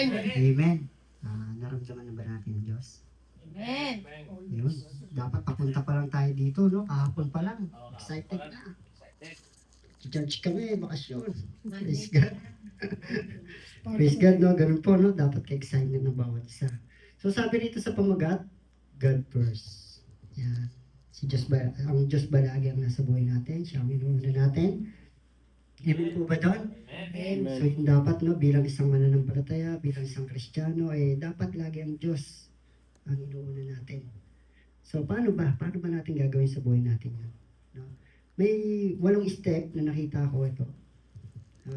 Amen. Naramdaman na ba natin ang Diyos? Amen. Yun. Dapat papunta pa lang tayo dito, no? Kahapon pa lang. Excited na. Church kami, bakasyon. Praise God. Praise God, no? Ganun po, no? Dapat ka-excited ng bawat isa. So sabi dito sa pamagat, God first. Yan. Ang Diyos ba lagi ang nasa buhay natin? Siya ang inuuna natin. Amen po ba doon? Amen. So yung dapat, no, bilang isang mananampalataya, bilang isang Kristiyano, dapat lagi ang Diyos ang inuuna natin. So paano ba? Paano ba natin gagawin sa buhay natin yan? No? May 8 step na nakita ko ito.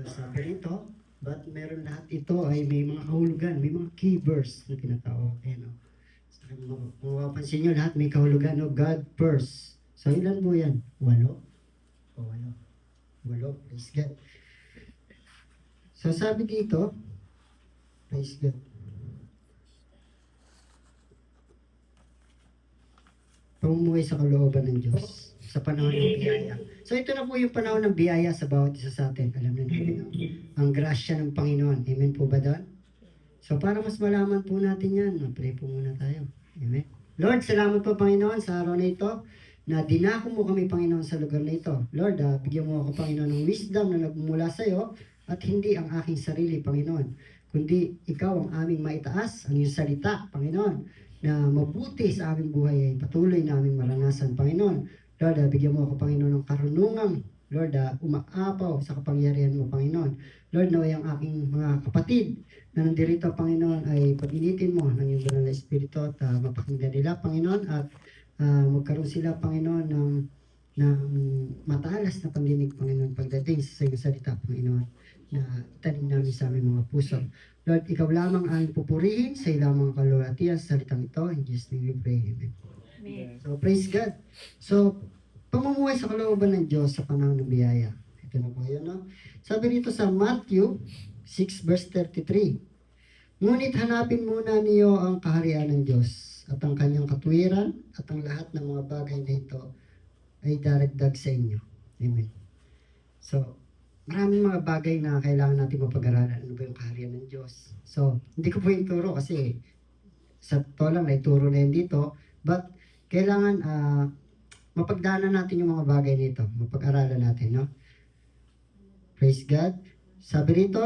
Sabi nito, but meron lahat ito ay may mga kahulugan, may mga key verse na tinatawag. Ayan, no? So, kung mapapansin nyo, lahat may kahulugan, no? God first. So ilan po yan? 8. O 8. Praise God. So sabi dito, praise God. Pamumuhay sa kalooban ng Diyos sa panahon ng biyaya. So ito na po yung panahon ng biyaya sa bawat isa sa atin. Alam na natin, no? Ang grasya ng Panginoon. Amen po ba doon? So para mas malaman po natin yan, pray po muna tayo. Amen. Lord, salamat po Panginoon sa araw na ito na dinako mo kami Panginoon sa lugar na ito. Lord, bigyan mo ako Panginoon ng wisdom na nagmumula sa iyo at hindi ang aking sarili Panginoon, kundi ikaw ang aming maitaas, ang iyong salita Panginoon, na mabuti sa aming buhay ay patuloy na aming maranasan, Panginoon. Lord, bigyan mo ako, Panginoon, ng karunungang, Lord, umaapaw sa kapangyarihan mo, Panginoon. Lord, naway ang aking mga kapatid na nandirito, Panginoon, ay pag-initin mo ng iyong banal na Espiritu at mapakinggan nila, Panginoon, at magkaroon sila, Panginoon, ng matalas na pandinig, Panginoon, pagdating sa iyong salita, Panginoon, na itanim namin sa aming mga puso. Lord, ikaw lamang ang pupurihin sa ilamang kalulatian sa salitang ito. In Jesus' name we pray. Amen. Amen. So, praise God. So, pamumuhay sa kalooban ng Diyos sa panahon ng biyaya. Ito na po yun, no? Sabi rito sa Matthew 6 verse 33, ngunit hanapin muna niyo ang kaharian ng Diyos at ang kanyang katuwiran at ang lahat ng mga bagay na ito ay daragdag sa inyo. Amen. So, maraming mga bagay na kailangan natin mapag-aralan. Ano ba yung kaharian ng Diyos? So, hindi ko po yung turo kasi sa to lang, naituro na yun dito. But, kailangan mapagdaanan natin yung mga bagay nito. Mapag-aralan natin, no? Praise God. Sabi rito,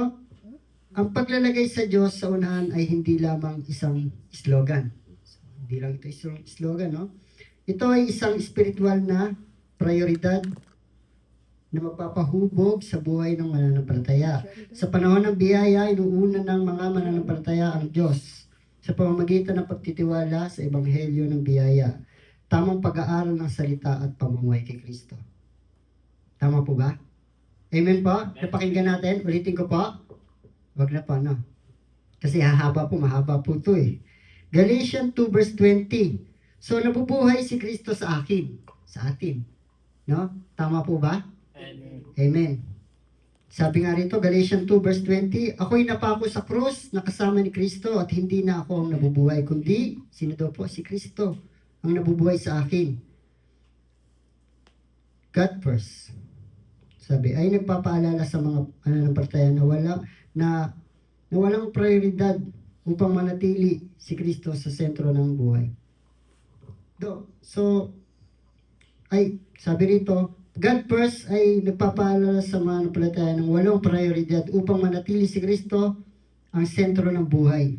ang paglalagay sa Diyos sa unahan ay hindi lamang isang slogan. So, hindi lang ito isang slogan, no? Ito ay isang spiritual na prioridad na magpapahubog sa buhay ng mananampalataya. Sa panahon ng biyaya, inuuna ng mga mananampalataya ang Diyos sa pamamagitan ng pagtitiwala sa Ebanghelyo ng biyaya, tamang pag-aaral ng salita at pamumuhay kay Kristo. Tama po ba? Amen po? Napakinggan natin. Ulitin ko po. Wag na po, no? Kasi mahaba po ito eh. Galatians 2 verse 20. So, nabubuhay si Kristo sa atin. No? Tama po ba? Amen. Sabi nga rito, Galatians 2 verse 20, ako'y napako sa krus na kasama ni Kristo at hindi na ako ang nabubuhay, kundi, sino daw po? Si Kristo ang nabubuhay sa akin. God first. Sabi, ay nagpapaalala sa mga mananampalataya na walang prioridad upang manatili si Kristo sa sentro ng buhay. So, sabi rito, God first ay nagpapaalala sa mga mananampalataya ng walang prioridad upang manatili si Kristo ang sentro ng buhay.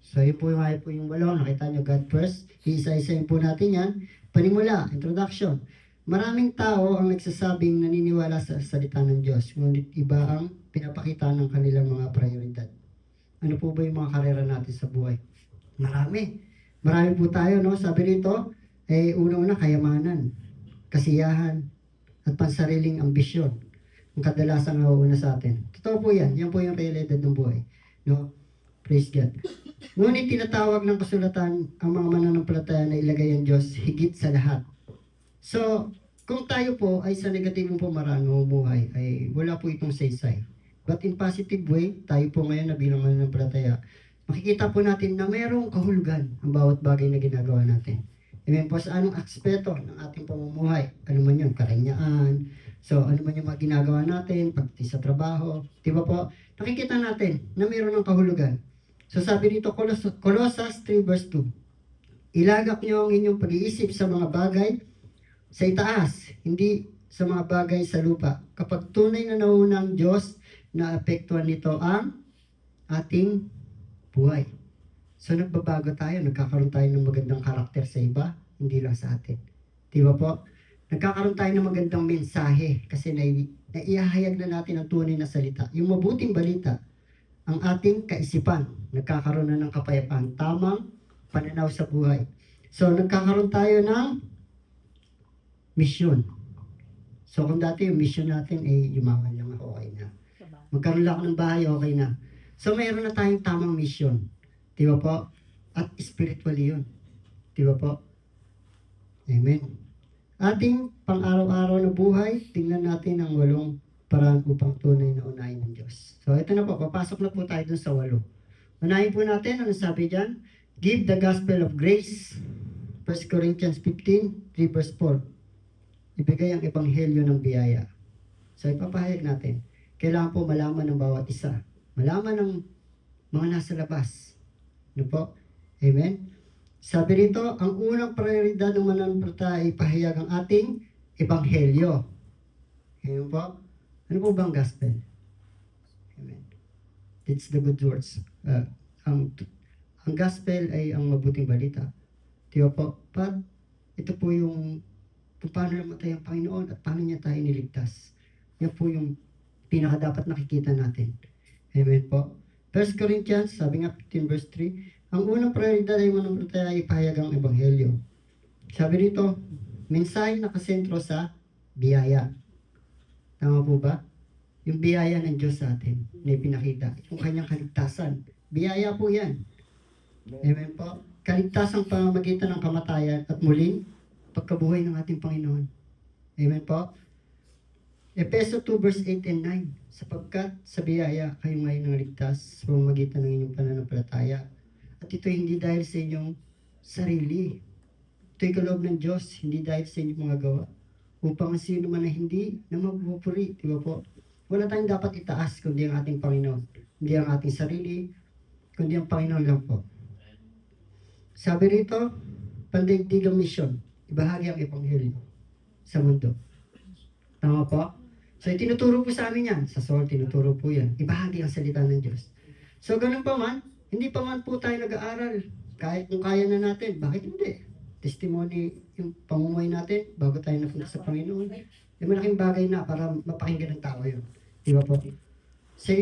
So, yun po yung walo. Nakita nyo, God first. Isa-isayin po natin yan. Panimula, introduction. Maraming tao ang nagsasabing naniniwala sa salita ng Diyos, ngunit iba ang pinapakita ng kanilang mga prioridad. Ano po ba yung mga karera natin sa buhay? Marami po tayo, no? Sabi rito, una-una, kayamanan, kasiyahan, at pansariling ambisyon. Ang kadalasang nauuna sa atin. Totoo po yan. Yan po yung realidad ng buhay. No? Praise God. Ngunit tinatawag ng kasulatan ang mga mananampalataya na ilagay ang Diyos higit sa lahat. So, kung tayo po ay sa negatibong pamaraan o buhay, ay wala po itong saysay. But in positive way, tayo po ngayon na bilang mananampalataya, makikita po natin na mayroong kahulugan ang bawat bagay na ginagawa natin. Amen po, sa anong aspeto ng ating pamumuhay, ano man yun, karanyaan, so ano man yung mga ginagawa natin, pagti sa trabaho, di ba po, nakikita natin na mayroon ng kahulugan. So sabi dito, Colossus 3 verse 2, ilagak niyo ang inyong pag-iisip sa mga bagay sa itaas, hindi sa mga bagay sa lupa. Kapag tunay na naunang Diyos, na apektuhan nito ang ating buhay. So nagbabago tayo, nagkakaroon tayo ng magandang karakter sa iba, hindi lang sa atin. Di ba po? Nagkakaroon tayo ng magandang mensahe kasi naihahayag na natin ang tunay na salita. Yung mabuting balita, ang ating kaisipan, nagkakaroon na ng kapayapaan, tamang pananaw sa buhay. So nagkakaroon tayo ng misyon. So kung dati yung mission natin ay yumaman lang ako, okay na. Magkaroon lang ako ng bahay, okay na. So mayroon na tayong tamang mission. Di ba po? At spiritually yun. Di ba po? Amen. Ating pang-araw-araw na buhay, tingnan natin ang 8 paraan upang tunay na unahin ng Diyos. So ito na po, papasok na po tayo dun sa 8. Unahin po natin, ano sabi dyan? Give the gospel of grace. 1 Corinthians 15, 3 verse 4. Ibigay ang ebanghelyo ng biyaya. So ipapahayag natin. Kailangan po malaman ng bawat isa. Malaman ng mga nasa labas. Ano po? Amen? Sabi rito, ang unang prioridad ng mananampalataya ay ipahayag ang ating ebanghelyo. Amen po? Ano po ba ang gospel? Amen. It's the good words. Ang gospel ay ang mabuting balita. Di ba po? But ito po yung kung paano namatay ang Panginoon at paano niya tayo niligtas. Yan po yung pinaka dapat nakikita natin. Amen po. 1 Corinthians, sabi nga 15 verse 3, ang unang prioridad ay mananampalataya ay ipahayag ang ebanghelyo. Sabi rito, mensahe nakasentro sa biyaya. Tama po ba? Yung biyaya ng Diyos sa atin na ipinakita. Yung kanyang kaligtasan. Biyaya po yan. Amen po. Kaligtasang pamamagitan ng kamatayan at muling pagkabuhay ng ating Panginoon. Amen po. Efeso 2 verse 8 and 9, sapagkat sa biyaya kayo ngayon naligtas sa pamamagitan ng inyong pananampalataya. At ito hindi dahil sa inyong sarili. Ito'y kaloob ng Diyos, hindi dahil sa inyong mga gawa. Upang sino man na hindi na magpupuri, di ba po? Wala tayong dapat itaas kundi ang ating Panginoon. Hindi ang ating sarili, kundi ang Panginoon lang po. Sabi rito, pandaigdigang misyon, ibahagi ang ebanghelyo sa mundo. Tama po? So, tinuturo po sa amin yan. Sa Sol, tinuturo po yan. Ibahagi ang salita ng Diyos. So, ganun pa man, hindi pa man po tayo nag-aaral. Kahit kung kaya na natin, bakit hindi? Testimony, yung pamumuhay natin, bago tayo napunta sa Panginoon. Yung malaking bagay na para mapakinggan ng tao yun. Di ba po? 2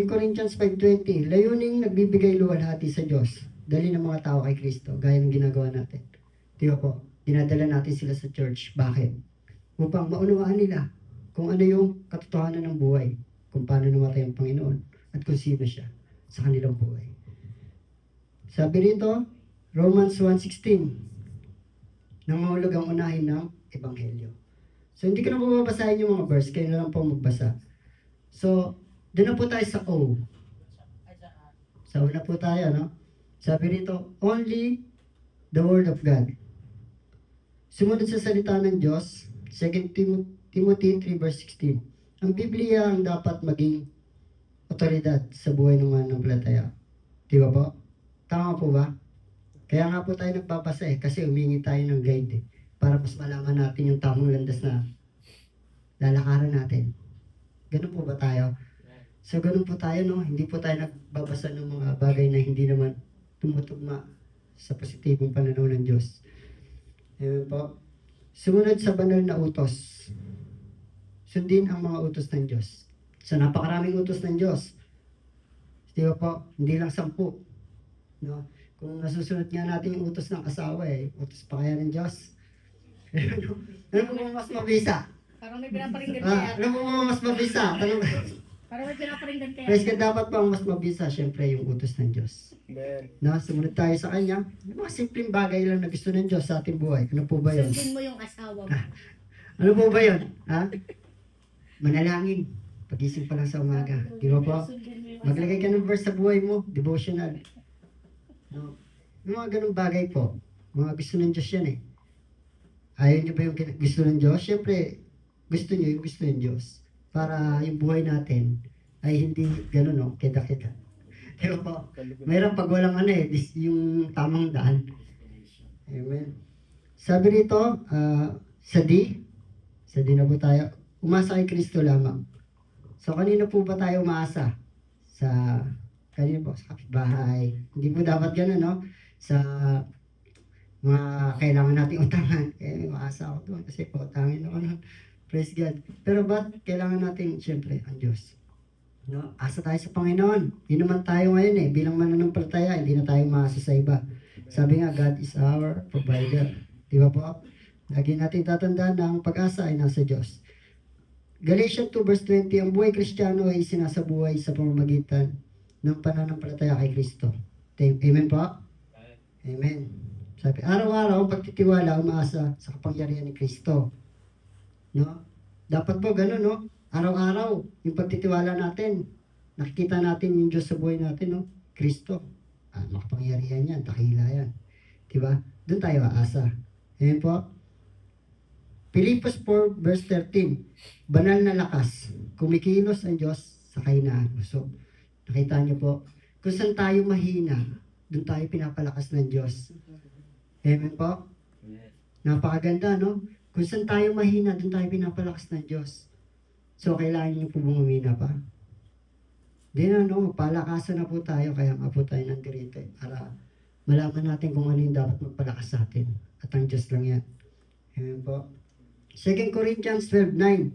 Corinthians 5:20, layuning nagbibigay luwalhati sa Diyos. Dali ng mga tao kay Kristo, gaya ng ginagawa natin. Di ba po? Dinadala natin sila sa church. Bakit? Upang maunawaan nila kung ano yung katotohanan ng buhay, kung paano namatay ang Panginoon, at kung sino siya sa kanilang buhay. Sabi rito, Romans 1:16, nangahulog ang unahin ng ebanghelyo. So, hindi ko na po mababasahin yung mga verse, kayo na lang po magbasa. So, doon na po tayo sa O. Sa una po tayo, no? Sabi rito, only the Word of God. Sumunod sa salita ng Diyos, 2 Timothy 3 verse 16. Ang Biblia ang dapat maging otoridad sa buhay ng mananampalataya. Di ba po? Tama po ba? Kaya nga po tayo nagbabasa kasi humingi tayo ng guide para mas malaman natin yung tamang landas na lalakaran natin. Ganun po ba tayo? So ganun po tayo, no? Hindi po tayo nagbabasa ng mga bagay na hindi naman tumutugma sa positibong pananaw ng Diyos. Amen po. Sumunod sa banal na utos. Sundin ang mga utos ng Diyos. So napakaraming utos ng Diyos. Di ba po? Hindi lang 10. No? Kung nasusunod nga natin yung utos ng asawa utos pa kaya ng Diyos? Ano po mas mabisa? Parang may pinaparinggan kaya. Ano po mas mabisa? Parang may pinaparinggan kaya. Praise God, dapat pa ang mas mabisa, syempre, yung utos ng Diyos. Amen. No? Sumunod tayo sa Kanya. Yung mga simpleng bagay lang na gusto ng Diyos sa ating buhay. Ano po ba yun? Sundin mo yung asawa mo. Ano po ba yun? Ha? Manalangin. Pagising pa lang sa umaga. Di ba po? Sundin mo yung Maglagay ka ng verse sa buhay mo. Devotional. No? Yung mga ganung bagay po. Mga gusto ng Diyos yan Ayaw niyo ba yung gusto ng Diyos? Siyempre, gusto niyo yung gusto ng Diyos. Para yung buhay natin ay hindi gano'n, keda-keda. Di ba po? Mayroon pag walang ano eh, yung tamang daan. Amen. Sabi rito, sa D na po tayo, umasa kay Kristo lamang. So, kanino po ba tayo umaasa? Kanino po? Sa kapitbahay. Hindi po dapat gano'n, no? Sa mga kailangan nating utangan. Umaasa ako doon kasi pautangin ako nun. Praise God. Pero ba't kailangan natin, siyempre, ang Diyos? No? Asa tayo sa Panginoon. Yun naman tayo ngayon eh. Bilang mananampalataya, hindi na tayo maasa sa iba. Sabi nga, God is our provider. Di ba po? Lagi natin tatandaan na ang pag-asa ay nasa Diyos. Galatians 2 verse 20, ang buhay Kristiyano ay sinasabuhay sa pamamagitan ng pananampalataya kay Kristo. Amen po? Amen. Sabi, araw-araw, pagtitiwala, umaasa sa kapangyarihan ni Kristo. No? Dapat po ganun, no? Araw-araw, yung pagtitiwala natin, nakikita natin yung Diyos sa buhay natin, no? Kristo. Makapangyarihan yan, dakila yan. Diba? Doon tayo aasa. Amen po? Pilipos 4 verse 13, banal na lakas, kumikilos ang Diyos sa kahinaan. So, nakita niyo po, kung saan tayo mahina, doon tayo pinapalakas ng Diyos. Amen po? Napakaganda, no? Kung saan tayo mahina, doon tayo pinapalakas ng Diyos. So, kailangan niyo po bumumina pa. Di na, no? Magpalakasan na po tayo, kaya nga po tayo nandito para malaman natin kung ano yung dapat magpalakas sa atin. At ang Diyos lang yan. Amen po? 2 Corinthians 12:9,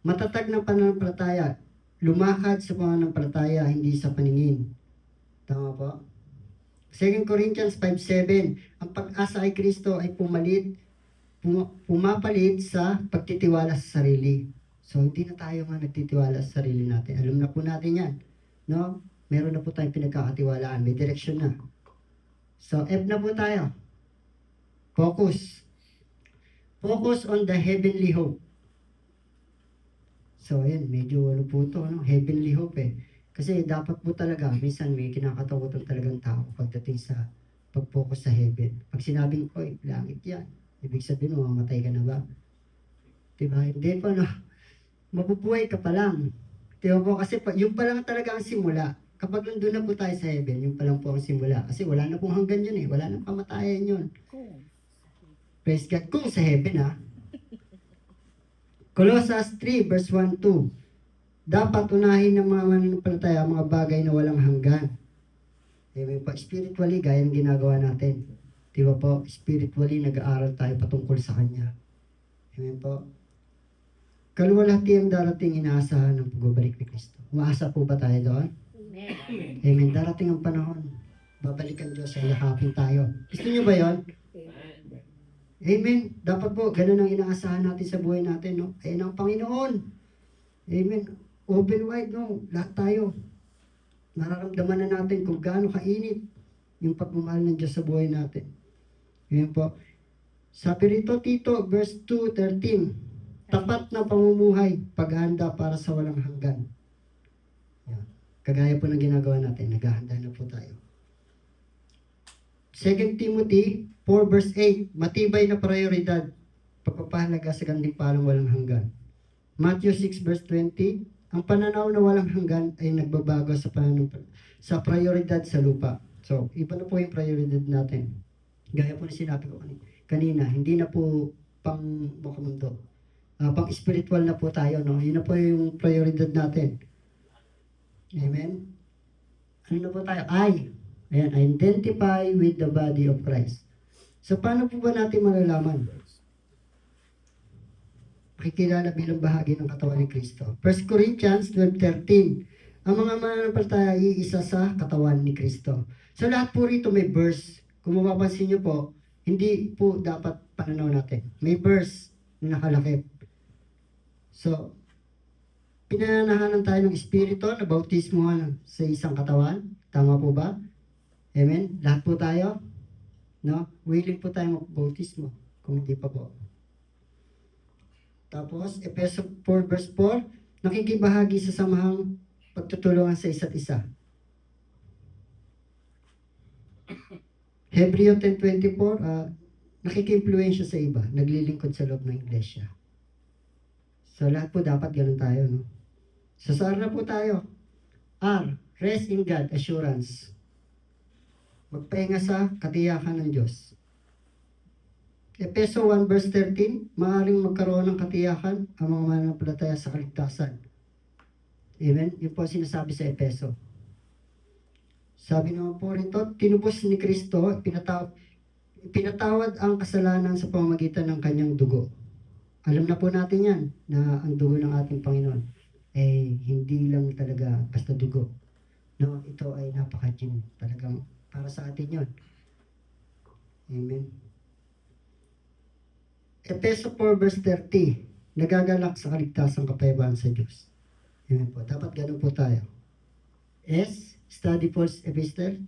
matatag ng pananampalataya, lumakad sa pananampalataya, hindi sa paningin. Tama po? 2 Corinthians 5:7, ang pag-asa kay Kristo ay pumapalit sa pagtitiwala sa sarili. So, hindi na tayo nga nagtitiwala sa sarili natin. Alam na po natin yan. No? Meron na po tayong pinagkakatiwalaan. May direksyon na. So, F na po tayo. Focus. Focus on the heavenly hope. So, ayan, medyo ano po ito, no? Heavenly hope eh. Kasi dapat po talaga, minsan may kinakatakutan talagang tao pagdating sa pag-focus sa heaven. Pag sinabing, oy, langit yan, ibig sabihin mo, mamatay ka na ba? Diba? Hindi po, no? Mabubuhay ka pa lang. Diba po? Kasi yung pa lang talaga ang simula. Kapag nandun na po tayo sa heaven, yung pa lang po ang simula. Kasi wala na pong hanggan yun eh. Wala na kamatayan yun. Praise God. Kung sa heaven ha. Colossians 3 verse 1-2. Dapat unahin ng mga mananampalataya ang mga bagay na walang hanggan. Amen po. Spiritually, gaya ng ginagawa natin. Di ba po? Spiritually, nag-aaral tayo patungkol sa Kanya. Amen po. Kaluwalhati ang darating inaasahan ng pagbabalik ni Kristo. Umaasa po ba tayo doon? Amen. Amen. Darating ang panahon. Babalik ang Diyos, ay yakapin tayo. Gusto niyo ba yon? Amen. Dapat po, ganun ang inaasahan natin sa buhay natin, no? Ayun ang Panginoon. Amen. Open wide, no? Lahat tayo. Nararamdaman na natin kung gaano kainit yung pagmamahal ng Diyos sa buhay natin. Amen po. Sabi rito, Tito, verse 2:13, tapat na pamumuhay, paghahanda para sa walang hanggan. Yan. Kagaya po ng ginagawa natin, naghahanda na po tayo. 2 Timothy 4 verse 8, matibay na prioridad, pagpapahalaga sa gantimpalang walang hanggan. Matthew 6 verse 20, ang pananaw na walang hanggan ay nagbabago sa prioridad sa lupa. So, iba na po yung prioridad natin. Gaya po na sinabi ko kanina, hindi na po pang mundo. Pang spiritual na po tayo, no? Yun na po yung prioridad natin. Amen? Ano na po tayo? Ayan, identify with the body of Christ. So, paano po ba natin malalaman? Pakikilala bilang bahagi ng katawan ni Kristo. 1 Corinthians 12:13, ang mga mananampalataya ay iisa sa katawan ni Kristo. So, lahat po rito may verse. Kung mapapansin nyo po, hindi po dapat pananaw natin. May verse na nakalakip. So, pinananahanan tayo ng Espiritu na bautismuhan sa isang katawan. Tama po ba? Amen? Lahat po tayo? No? Willing po tayo mag-bautismo. Kung hindi pa po. Tapos, Efeso 4 verse 4, nakikibahagi sa samahang pagtutulungan sa isa't isa. Hebreo 10:24, nakiki-impluwensya sa iba, naglilingkod sa loob ng iglesia. So, lahat po dapat ganun tayo, no? So, saan na po tayo? R, Rest in God, assurance. Magpahinga sa katiyakan ng Diyos. Efeso 1 verse 13, maaaring magkaroon ng katiyakan ang mga mananampalataya sa kaligtasan. Amen? Yun po ang sinasabi sa Efeso. Sabi naman po rito, tinubos ni Kristo, pinatawad ang kasalanan sa pamamagitan ng kanyang dugo. Alam na po natin yan, na ang dugo ng ating Panginoon, hindi lang talaga basta dugo. No, ito ay napaka-gym. Talagang para sa atin yon. Amen. Efeso 4 verse 30, nagagalak sa kaligtasang kapayapaan sa Diyos. Amen po. Dapat ganun po tayo. Study Paul's epistle.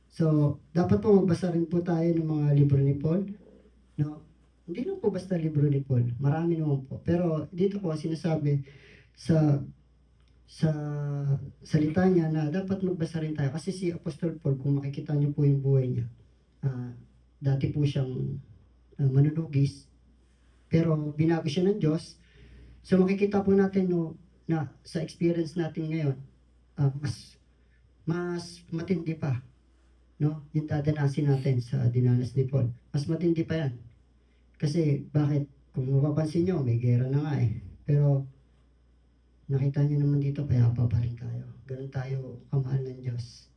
So, dapat po magbasa rin po tayo ng mga libro ni Paul. No? Hindi lang po basta libro ni Paul. Marami naman po. Pero dito po sinasabi sa salita niya na dapat magbasa rin tayo. Kasi si Apostol Paul, kung makikita niyo po yung buhay niya, dati po siyang manunugis. Pero binago siya ng Diyos. So makikita po natin na sa experience natin ngayon, mas matindi pa. No? Yung dadanasin natin sa dinanas ni Paul. Mas matindi pa yan. Kasi bakit? Kung mapapansin nyo, may gera na nga eh. Pero nakita nyo naman dito, kaya pa rin tayo. Ganun tayo kamahal ng Diyos.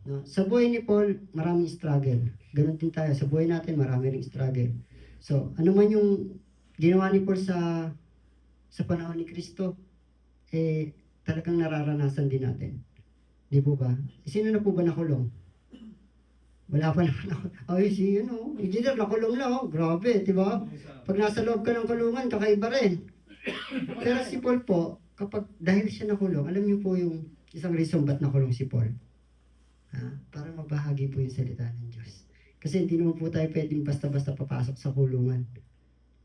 No? Sa buhay ni Paul, maraming struggle. Ganun din tayo. Sa buhay natin, marami ring struggle. So, ano man yung ginawa ni Paul sa panahon ni Kristo, talagang nararanasan din natin. Di po ba? Sino na po ba nakulong? Wala pa naman ako. Engineer, nakulong lang. Grabe, di ba? Pag nasa loob ka ng kulungan, kakaiba rin. Pero si Paul po, dahil siya nakulong, alam niyo po yung isang reason ba't nakulong si Paul? Para mabahagi po yung salita ng Diyos. Kasi hindi naman po tayo pwedeng basta-basta papasok sa kulungan.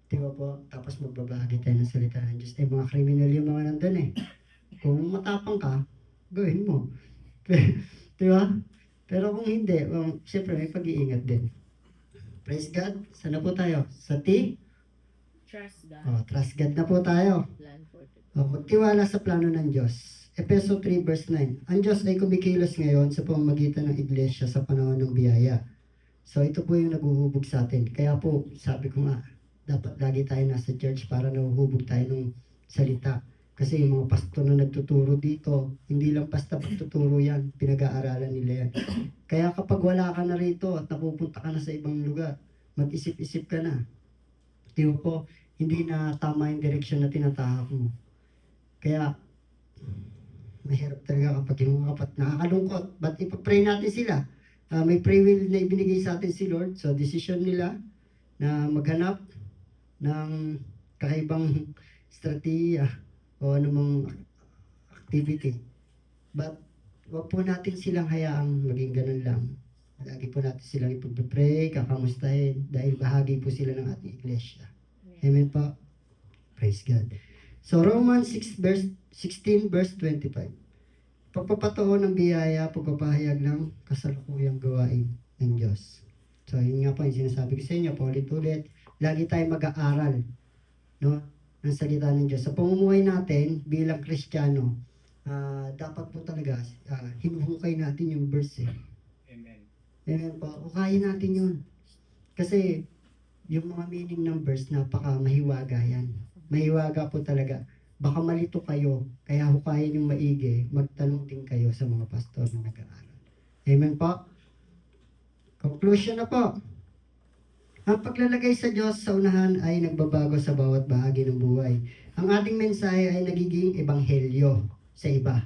Di ba po? Tapos magbabahagi tayo ng salita ng Diyos. Mga kriminal yung mga nandun eh. Kung matapang ka, gawin mo. Di ba? Pero kung hindi, siyempre may pag-iingat din. Praise God. Saan na po tayo? Sa T? Trust God. Trust God na po tayo. Plan for today. Magtiwala sa plano ng Diyos. Efeso 3 verse 9. Ang Diyos ay kumikilos ngayon sa pamamagitan ng iglesia sa panahon ng biyaya. So ito po yung naguhubog sa atin. Kaya po, sabi ko nga, dapat lagi tayo nasa church para nahuhubog tayo ng salita. Kasi yung mga pastor na nagtuturo dito, hindi lang basta pagtuturo yan, pinag-aaralan nila yan. Kaya kapag wala ka na rito at napupunta ka na sa ibang lugar, mag-isip-isip ka na. Di ba po, hindi na tama yung direksyon na tinatahak mo. Kaya, mahirap talaga kapag yung mga nakakalungkot. But ipag-pray natin sila. May free will na ibinigay sa atin si Lord. So, decision nila na maghanap ng kakaibang strategiya o anumang activity. But, wag po natin silang hayaang maging ganun lang. Lagi po natin silang ipag-pray, kakamustahin, dahil bahagi po sila ng ating iglesia. Amen po. Praise God. So, Romans 16 verse 25. Pagpapataon ng biyaya, pagpapahayag ng kasalukuyang gawain ng Diyos. So, yun nga po yung sinasabi ko sa inyo, paulit-ulit, lagi tayong mag-aaral, no, ng salita ng Diyos. Sa pamumuhay natin, bilang Kristiyano, dapat po talaga, hinuhukay natin yung verse. Amen. Amen po. Hukayin natin yun. Kasi, yung mga meaning ng verse, napaka-mahiwaga yan. Mahiwaga po talaga. Baka malito kayo, kaya hukayin yung maigi, magtanong din kayo sa mga pastor na nag-aaral. Amen po? Conclusion na po. Ang paglalagay sa Diyos sa unahan ay nagbabago sa bawat bahagi ng buhay. Ang ating mensahe ay nagiging ebanghelyo sa iba.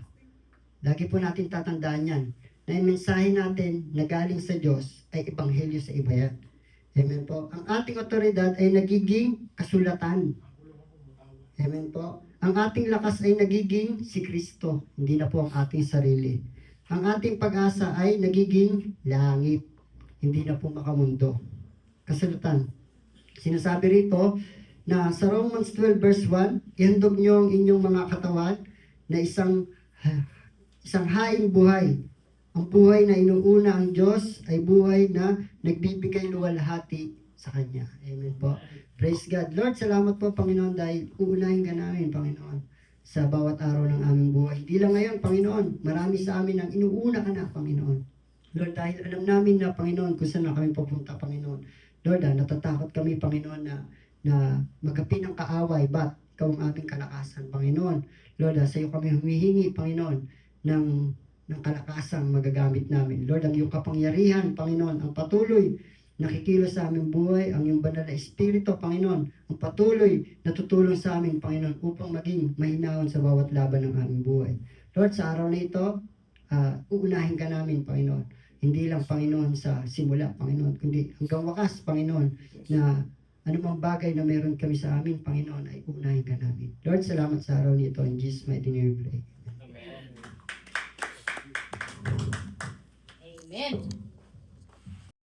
Lagi po natin tatandaan yan, na yung mensahe natin na galing sa Diyos ay ebanghelyo sa iba yan. Amen po. Ang ating otoridad ay nagiging kasulatan. Amen po. Ang ating lakas ay nagiging si Kristo, hindi na po ang ating sarili. Ang ating pag-asa ay nagiging langit, hindi na po makamundo. Kasulatan. Sinasabi rito na sa Romans 12 verse 1, ihandog niyo ang inyong mga katawan na isang haing buhay. Ang buhay na inuuna ang Diyos ay buhay na nagbibigay luwalhati sa Kanya. Amen po. Praise God. Lord, salamat po, Panginoon, dahil uunahin ka namin, Panginoon. sa bawat araw ng aming buhay. Hindi lang ngayon, Panginoon, marami sa amin ang inuuna ka na, Panginoon. Lord, dahil alam namin na, Panginoon, kung saan na kami pupunta, Panginoon. Lord, natatakot kami, Panginoon, na magkapi ng kaaway, but ikaw ang aming kalakasan, Panginoon. Lord, sa iyo kami humihingi, Panginoon, ng kalakasang magagamit namin. Lord, ang iyong kapangyarihan, Panginoon, ang patuloy nakikilos sa aming buhay, ang iyong banal na Espiritu, Panginoon, ang patuloy na tutulong sa amin, Panginoon, upang maging mahinahon sa bawat laban ng aming buhay. Lord, sa araw na ito, uunahin ka namin, Panginoon. Hindi lang, Panginoon, sa simula, Panginoon, kundi hanggang wakas, Panginoon, na anumang bagay na meron kami sa amin, Panginoon, ay uunahin ka namin. Lord, salamat sa araw nito. In Jesus' mighty name we pray. Amen.